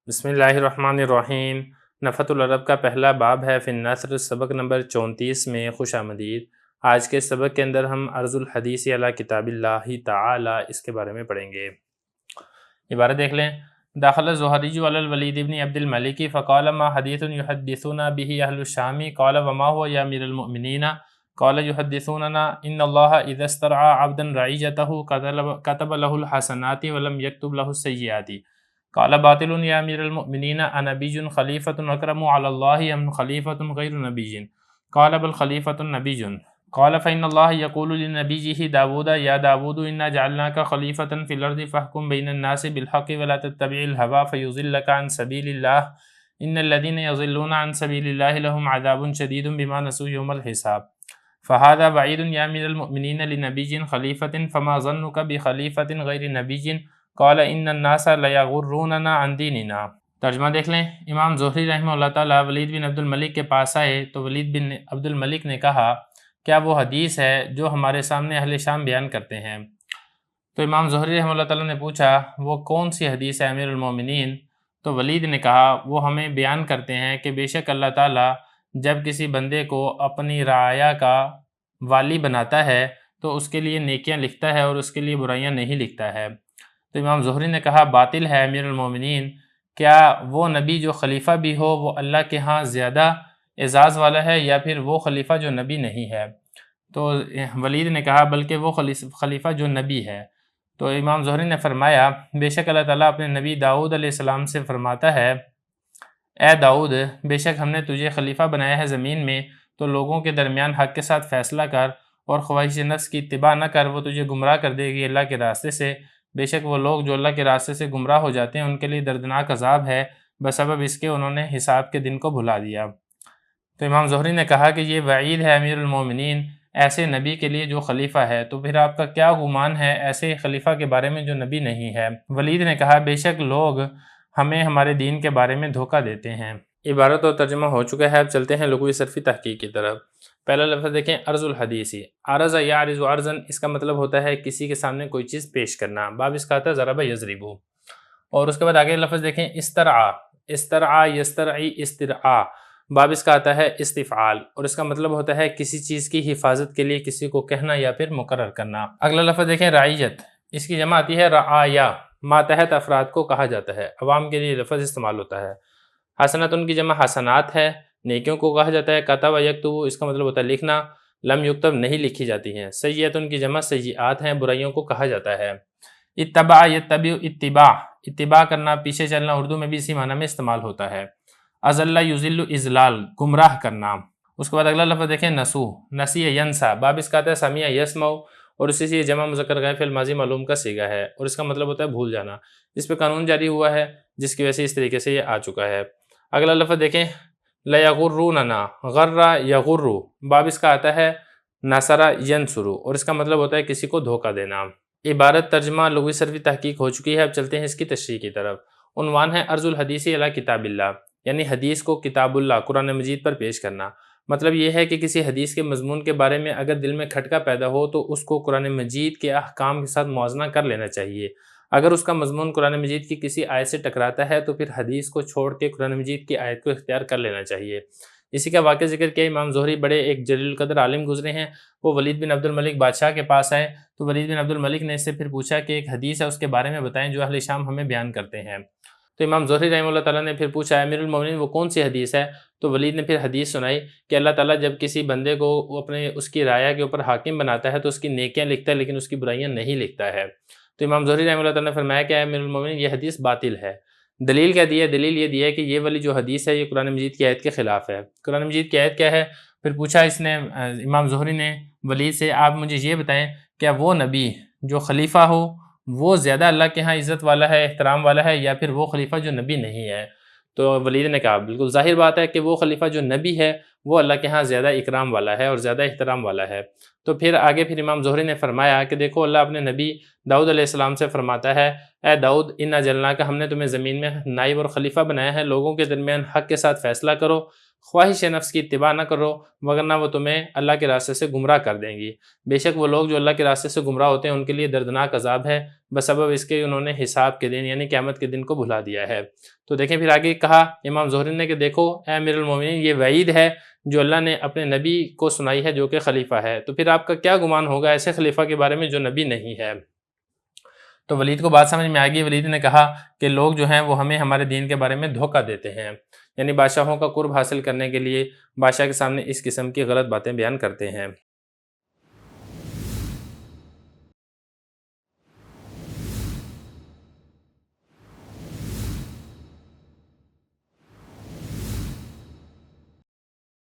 بسم اللہ الرحمن الرحیم۔ نفحۃ العرب کا پہلا باب ہے فی النثر، سبق نمبر 34 میں خوش آمدید۔ آج کے سبق کے اندر ہم عرض الحدیث علی کتاب اللہ تعالی اس کے بارے میں پڑھیں گے۔ عبارت دیکھ لیں۔ داخل الزہری علی الولید ابن عبد الملک فقال ما حدیث یحدثنا به اہل الشام قال وما هو یا امیر المؤمنین قال یحدثوننا ان اللہ اذا استرعى عبدا رعیته كتب له الحسنات ولم يكتب له السیئات قال باطل یا امیر المؤمنین انبی خلیفۃ اکرم علی اللہ ام خلیفۃ غیر نبی قال بل خلیفۃ نبی قال فإن اللہ یقول لنبیہ داود یا داود انا جعلناک خلیفۃ فی الارض فاحکم بین الناس بالحق ولا تتبع الہوى فیضلک عن سبیل اللہ ان الذین یضلون عن سبیل اللہ لهم عذاب شدید بما نسوا یوم الحساب فهذا بعید یا امیر المؤمنین لنبی خلیفۃ فما ظنک بخلیفۃ غیر نبی قال ان الناس لیغروننا عن دیننا۔ ترجمہ دیکھ لیں۔ امام زہری رحمہ اللہ تعالیٰ ولید بن عبد الملک کے پاس آئے تو ولید بن عبد الملک نے کہا کیا وہ حدیث ہے جو ہمارے سامنے اہل شام بیان کرتے ہیں؟ تو امام زہری رحمہ اللہ تعالیٰ نے پوچھا وہ کون سی حدیث ہے امیر المومنین؟ تو ولید نے کہا وہ ہمیں بیان کرتے ہیں کہ بے شک اللہ تعالیٰ جب کسی بندے کو اپنی رعایا کا والی بناتا ہے تو اس کے لیے نیکیاں لکھتا ہے اور اس کے لیے برائیاں نہیں لکھتا ہے۔ تو امام زہری نے کہا باطل ہے امیر المومنین، کیا وہ نبی جو خلیفہ بھی ہو وہ اللہ کے ہاں زیادہ اعزاز والا ہے یا پھر وہ خلیفہ جو نبی نہیں ہے؟ تو ولید نے کہا بلکہ وہ خلیفہ جو نبی ہے۔ تو امام زہری نے فرمایا بے شک اللہ تعالیٰ اپنے نبی داؤد علیہ السلام سے فرماتا ہے اے داؤد بے شک ہم نے تجھے خلیفہ بنایا ہے زمین میں، تو لوگوں کے درمیان حق کے ساتھ فیصلہ کر اور خواہش نفس کی اتباع نہ کر، وہ تجھے گمراہ کر دے گی اللہ کے راستے سے۔ بے شک وہ لوگ جو اللہ کے راستے سے گمراہ ہو جاتے ہیں ان کے لیے دردناک عذاب ہے بسبب اس کے انہوں نے حساب کے دن کو بھلا دیا۔ تو امام زہری نے کہا کہ یہ وعید ہے امیر المومنین ایسے نبی کے لیے جو خلیفہ ہے، تو پھر آپ کا کیا گمان ہے ایسے خلیفہ کے بارے میں جو نبی نہیں ہے؟ ولید نے کہا بے شک لوگ ہمیں ہمارے دین کے بارے میں دھوکہ دیتے ہیں۔ عبارت اور ترجمہ ہو چکا ہے، اب چلتے ہیں لغوی صرفی تحقیق کی طرف۔ پہلا لفظ دیکھیں عرض الحدیثی، عرض یعرض عرضاً، اس کا مطلب ہوتا ہے کسی کے سامنے کوئی چیز پیش کرنا۔ باب اس کا آتا ہے ضرب یضرب۔ اور اس کے بعد آگے لفظ دیکھیں استرعا، استرعا یسترعی استرعا، باب اس کا آتا ہے استفعال اور اس کا مطلب ہوتا ہے کسی چیز کی حفاظت کے لیے کسی کو کہنا یا پھر مقرر کرنا۔ اگلا لفظ دیکھیں رعیت، اس کی جمع آتی ہے رعایا، ماتحت افراد کو کہا جاتا ہے، عوام کے لیے لفظ استعمال ہوتا ہے۔ حسنت ان کی جمع حسنات ہے، نیکیوں کو کہا جاتا ہے۔ کتب یکتب، اس کا مطلب ہوتا ہے لکھنا، لم یکتب نہیں لکھی جاتی ہیں۔ سیئت ان کی جمع سیئات ہیں، برائیوں کو کہا جاتا ہے۔ اتبع یتبع اتباع، اتباع کرنا، پیچھے چلنا، اردو میں بھی اسی معنی میں استعمال ہوتا ہے۔ اضل یضل اضلال، گمراہ کرنا۔ اس کے بعد اگلا لفظ دیکھیں نسو، نسی ینسا، باب اس کا آتا ہے سمیع یسمع اور اسی سے جمع مذکر غائب فعل ماضی معلوم کا صیغہ ہے اور اس کا مطلب ہوتا ہے بھول جانا۔ اس پہ قانون جاری ہوا ہے جس کی وجہ سے اس طریقے سے یہ آ چکا ہے۔ اگلا لفظ دیکھیں لیغروننا، غر یغر، باب اس کا آتا ہے نصر ینصر اور اس کا مطلب ہوتا ہے کسی کو دھوکہ دینا۔ عبارت ترجمہ لغوی صرفی تحقیق ہو چکی ہے، اب چلتے ہیں اس کی تشریح کی طرف۔ عنوان ہے عرض الحدیث علی کتاب اللہ، یعنی حدیث کو کتاب اللہ قرآن مجید پر پیش کرنا۔ مطلب یہ ہے کہ کسی حدیث کے مضمون کے بارے میں اگر دل میں کھٹکا پیدا ہو تو اس کو قرآن مجید کے احکام کے ساتھ موازنہ کر لینا چاہیے۔ اگر اس کا مضمون قرآن مجید کی کسی آیت سے ٹکراتا ہے تو پھر حدیث کو چھوڑ کے قرآن مجید کی آیت کو اختیار کر لینا چاہیے۔ اسی کا واقعہ ذکر کیا، امام زہری بڑے ایک جلیل القدر عالم گزرے ہیں، وہ ولید بن عبد الملک بادشاہ کے پاس آئے تو ولید بن عبد الملک نے اس سے پھر پوچھا کہ ایک حدیث ہے اس کے بارے میں بتائیں جو اہل شام ہمیں بیان کرتے ہیں۔ تو امام زہری رحمہ اللہ تعالیٰ نے پھر پوچھا امیر المومنین وہ کون سی حدیث ہے؟ تو ولید نے پھر حدیث سنائی کہ اللہ تعالیٰ جب کسی بندے کو اپنے اس کی رعایا کے اوپر حاکم بناتا ہے تو اس کی نیکیاں لکھتا ہے لیکن اس کی برائیاں نہیں لکھتا ہے۔ تو امام زہری رحمہ اللہ تعالیٰ نے فرمایا کہ امیر المومنین یہ حدیث باطل ہے۔ دلیل کیا دی ہے؟ دلیل یہ دی ہے کہ یہ والی جو حدیث ہے یہ قرآن مجید کی آیت کے خلاف ہے۔ قرآن مجید کی آیت کیا ہے؟ پھر پوچھا اس نے امام زہری نے ولید سے آپ مجھے یہ بتائیں کیا وہ نبی جو خلیفہ ہو وہ زیادہ اللہ کے ہاں عزت والا ہے، احترام والا ہے، یا پھر وہ خلیفہ جو نبی نہیں ہے؟ تو ولید نے کہا بالکل ظاہر بات ہے کہ وہ خلیفہ جو نبی ہے وہ اللہ کے ہاں زیادہ اکرام والا ہے اور زیادہ احترام والا ہے۔ تو پھر آگے امام زہری نے فرمایا کہ دیکھو اللہ اپنے نبی داؤد علیہ السلام سے فرماتا ہے، اے داؤد انا جلناک، ہم نے تمہیں زمین میں نائب اور خلیفہ بنایا ہے، لوگوں کے درمیان حق کے ساتھ فیصلہ کرو، خواہش نفس کی اتباع نہ کرو، ورنہ وہ تمہیں اللہ کے راستے سے گمراہ کر دیں گی۔ بے شک وہ لوگ جو اللہ کے راستے سے گمراہ ہوتے ہیں ان کے لیے دردناک عذاب ہے، بسبب اس کے انہوں نے حساب کے دن یعنی قیامت کے دن کو بھلا دیا ہے۔ تو دیکھیں پھر آگے کہا امام زہری نے کہ دیکھو اے امیر المومنین، یہ وعید ہے جو اللہ نے اپنے نبی کو سنائی ہے جو کہ خلیفہ ہے، تو پھر آپ کا کیا گمان ہوگا ایسے خلیفہ کے بارے میں جو نبی نہیں ہے۔ تو ولید کو بات سمجھ میں آ گئی۔ ولید نے کہا کہ لوگ جو ہیں وہ ہمیں ہمارے دین کے بارے میں دھوکہ دیتے ہیں، یعنی بادشاہوں کا قرب حاصل کرنے کے لیے بادشاہ کے سامنے اس قسم کی غلط باتیں بیان کرتے ہیں۔